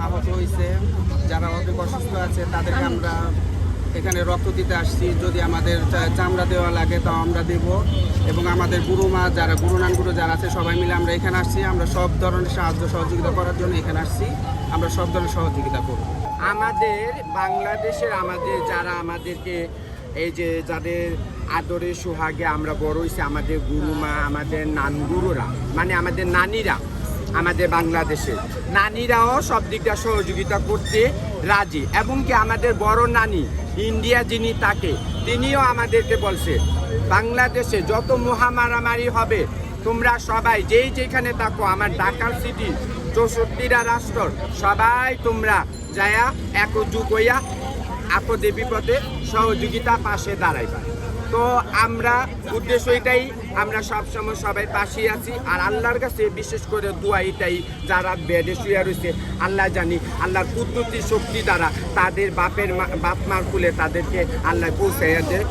আহত হয়েছে, যারা অনেক অসুস্থ আছে তাদেরকে আমরা এখানে রক্ত দিতে আসছি। যদি আমাদের চামড়া দেওয়া লাগে তাও আমরা দেব। এবং আমাদের গুরুমা যারা গুরু যারা আছে সবাই মিলে আমরা এখানে আসছি। আমরা সব ধরনের সাহায্য সহযোগিতা করার জন্য এখানে আসছি। আমরা সব ধরনের সহযোগিতা করব। আমাদের বাংলাদেশের যারা আমাদেরকে এই যে যাদের আদরে সোহাগে আমরা বড় হয়েছি, আমাদের গুরুমা, আমাদের নানগুরুরা, মানে আমাদের নানিরা, আমাদের বাংলাদেশের নানিরাও সব দিকটা সহযোগিতা করতে রাজি। এবং কি আমাদের বড় নানি ইন্ডিয়া যিনি তাকে, তিনিও আমাদেরকে বলছে বাংলাদেশে যত মহামারামারি হবে তোমরা সবাই যেই যেখানে থাকো, আমার ঢাকার সিটি 64টা রাষ্ট্র, সবাই তোমরা যায়া একজুট হইয়া আপদে বিপদে সহযোগিতা পাশে দাঁড়াইবা। তো আমরা উদ্দেশ্য এটাই, আমরা সবসময় সবাই পাশে আছি। আর আল্লাহর কাছে বিশেষ করে দোয়া এটাই, যারা বেডে শুয়ে রয়েছে আল্লাহ জানি আল্লাহর কুদরতি শক্তি দ্বারা তাদের বাপ মার কুলে তাদেরকে আল্লাহ পৌঁছাইয়া দেয়।